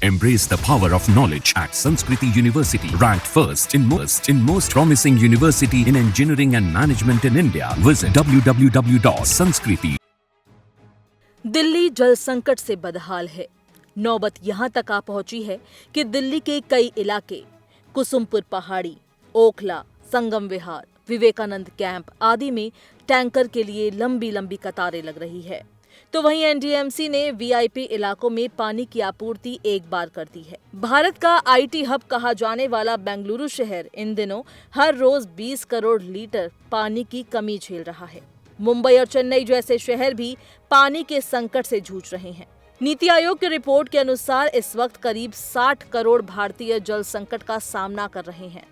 Embrace the power of knowledge at Sanskriti University, ranked first in most promising university in engineering and management in India. Visit www.sanskriti. Delhi जल संकट से बदहाल है। नौबत यहाँ तक आ पहुंची है कि दिल्ली के कई इलाके, कुसुमपुर पहाड़ी, ओखला, संगम विहार, विवेकानंद कैंप आदि में टैंकर के लिए लंबी लंबी कतारें लग रही है। तो वहीं एनडीएमसी ने वीआईपी इलाकों में पानी की आपूर्ति एक बार कर दी है। भारत का आईटी हब कहा जाने वाला बेंगलुरु शहर इन दिनों हर रोज 20 करोड़ लीटर पानी की कमी झेल रहा है। मुंबई और चेन्नई जैसे शहर भी पानी के संकट से जूझ रहे हैं। नीति आयोग की रिपोर्ट के अनुसार इस वक्त करीब 60 करोड़ भारतीय जल संकट का सामना कर रहे हैं।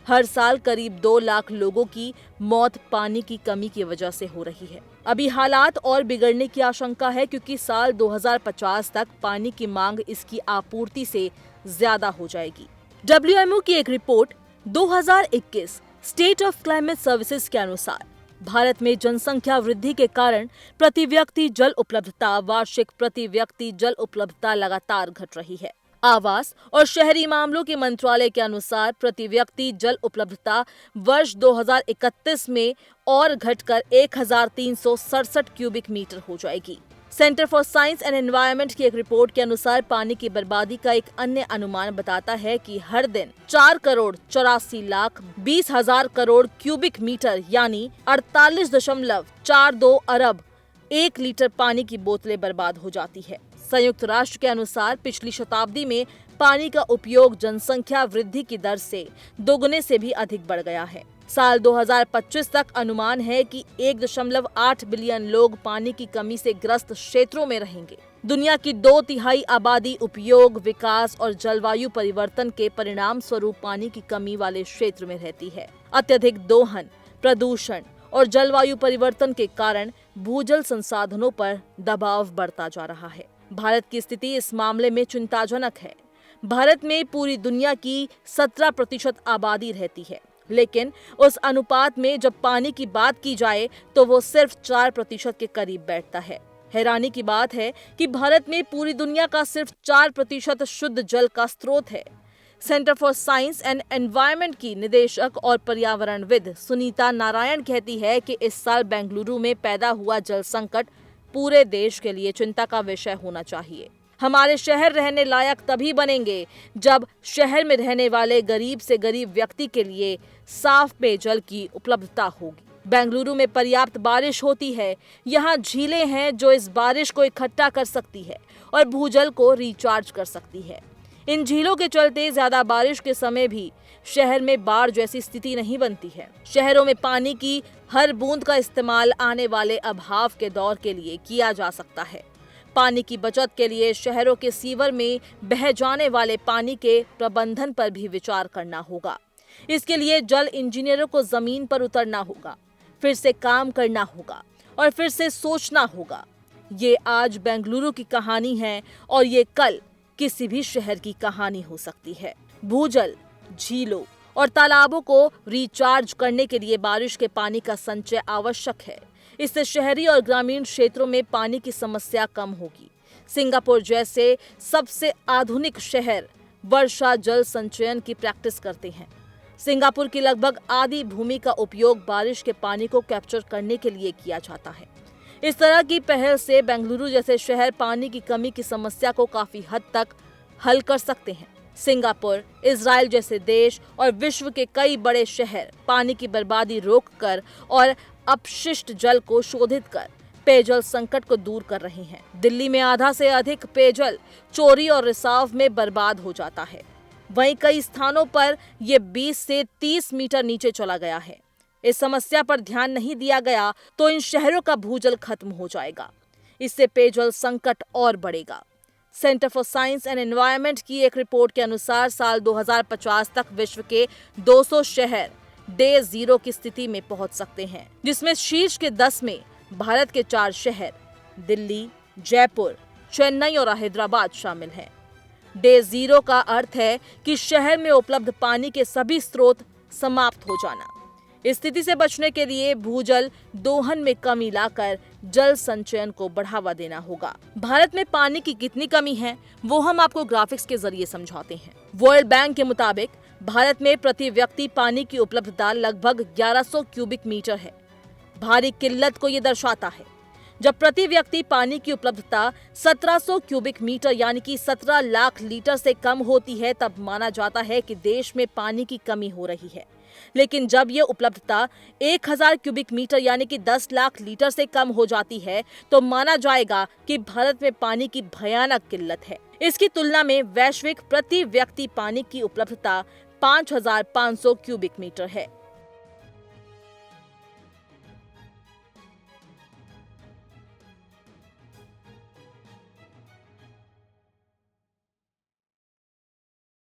हर साल करीब 2 लाख लोगों की मौत पानी की कमी की वजह से हो रही है। अभी हालात और बिगड़ने की आशंका है क्योंकि साल 2050 तक पानी की मांग इसकी आपूर्ति से ज्यादा हो जाएगी। डब्ल्यूएमओ की एक report 2021 state of climate services के अनुसार भारत में जनसंख्या वृद्धि के कारण प्रति व्यक्ति जल उपलब्धता लगातार घट रही है। आवास और शहरी मामलों के मंत्रालय के अनुसार प्रति व्यक्ति जल उपलब्धता वर्ष 2031 में और घटकर 1367 क्यूबिक मीटर हो जाएगी। Centre for science and environment की एक रिपोर्ट के अनुसार पानी की बर्बादी का एक अन्य अनुमान बताता है कि हर दिन 4 करोड़ 84 लाख 20 हजार करोड़ क्यूबिक मीटर यानी 48.42 अरब 1 लीटर पानी की बोतलें बर्बाद हो जाती है। संयुक्त राष्ट्र के अनुसार पिछली शताब्दी में पानी का उपयोग जनसंख्या वृद्धि की दर से दोगुने से भी अधिक बढ़ गया है। साल 2025 तक अनुमान है कि 1.8 बिलियन लोग पानी की कमी से ग्रस्त क्षेत्रों में रहेंगे। दुनिया की 2/3 आबादी उपयोग, विकास और जलवायु परिवर्तन के परिणाम स्वरूप पानी की कमी वाले क्षेत्र में रहती है। अत्यधिक दोहन, प्रदूषण और जलवायु परिवर्तन के कारण भूजल संसाधनों पर दबाव बढ़ता जा रहा है। भारत की स्थिति इस मामले में चिंताजनक है। भारत में पूरी दुनिया की 17% आबादी रहती है, लेकिन उस अनुपात में जब पानी की बात की जाए तो वो सिर्फ 4% के करीब बैठता है। हैरानी की बात है कि भारत में पूरी दुनिया का सिर्फ 4% शुद्ध जल का स्रोत है। Centre for science and environment की निदेशक और पर्यावरणविद सुनीता नारायण कहती है कि इस साल बेंगलुरु में पैदा हुआ जल संकट पूरे देश के लिए चिंता का विषय होना चाहिए। हमारे शहर रहने लायक तभी बनेंगे जब शहर में रहने वाले गरीब से गरीब व्यक्ति के लिए साफ पेयजल की उपलब्धता होगी। बेंगलुरु में पर्याप्त बारिश होती है। यहाँ झीलें हैं जो इस बारिश को इकट्ठा कर सकती है और भूजल को रिचार्ज कर सकती है। इन झीलों के चलते ज्यादा बारिश के समय भी शहर में बाढ़ जैसी स्थिति नहीं बनती है। शहरों में पानी की हर बूंद का इस्तेमाल आने वाले अभाव के दौर के लिए किया जा सकता है। पानी की बचत के लिए शहरों के सीवर में बह जाने वाले पानी के प्रबंधन पर भी विचार करना होगा। इसके लिए जल इंजीनियरों को जमीन पर उतरना होगा, फिर से काम करना होगा और फिर से सोचना होगा। ये आज बेंगलुरु की कहानी है और ये कल किसी भी शहर की कहानी हो सकती है। भूजल, झीलों और तालाबों को रिचार्ज करने के लिए बारिश के पानी का संचय आवश्यक है। इससे शहरी और ग्रामीण क्षेत्रों में पानी की समस्या कम होगी। सिंगापुर जैसे सबसे आधुनिक शहर वर्षा जल संचयन की प्रैक्टिस करते हैं। सिंगापुर की लगभग आधी भूमि का उपयोग बारिश के पानी को कैप्चर करने के लिए किया जाता है। इस तरह की पहल से बेंगलुरु जैसे शहर पानी की कमी की समस्या को काफी हद तक हल कर सकते हैं। सिंगापुर, इजराइल जैसे देश और विश्व के कई बड़े शहर पानी की बर्बादी रोककर और अपशिष्ट जल को शोधित कर पेयजल संकट को दूर कर रहे हैं। दिल्ली में आधा से अधिक पेयजल चोरी और रिसाव में बर्बाद हो जाता है। वहीं कई स्थानों पर ये 20 से 30 मीटर नीचे चला गया है। इस समस्या पर ध्यान नहीं दिया गया तो इन शहरों का भूजल खत्म हो जाएगा। इससे पेयजल संकट और बढ़ेगा। Centre for science and environment की एक रिपोर्ट के अनुसार साल 2050 तक विश्व के 200 शहर डे जीरो की स्थिति में पहुंच सकते हैं, जिसमें शीर्ष के 10 में भारत के 4 शहर दिल्ली, जयपुर, चेन्नई और हैदराबाद शामिल हैं। डे जीरो का अर्थ है कि शहर में उपलब्ध पानी के सभी स्रोत समाप्त हो जाना। इस स्थिति से बचने के लिए भूजल दोहन में कमी लाकर जल संचयन को बढ़ावा देना होगा। भारत में पानी की कितनी कमी है वो हम आपको ग्राफिक्स के जरिए समझाते हैं। वर्ल्ड बैंक के मुताबिक भारत में प्रति व्यक्ति पानी की उपलब्धता लगभग 1100 क्यूबिक मीटर है। भारी किल्लत को ये दर्शाता है। जब प्रति व्यक्ति पानी की उपलब्धता 1700 क्यूबिक मीटर यानी कि 17 लाख लीटर से कम होती है तब माना जाता है कि देश में पानी की कमी हो रही है। लेकिन जब ये उपलब्धता 1000 क्यूबिक मीटर यानी कि 10 लाख लीटर से कम हो जाती है तो माना जाएगा कि भारत में पानी की भयानक किल्लत है। इसकी तुलना में वैश्विक प्रति व्यक्ति पानी की उपलब्धता 5500 क्यूबिक मीटर है।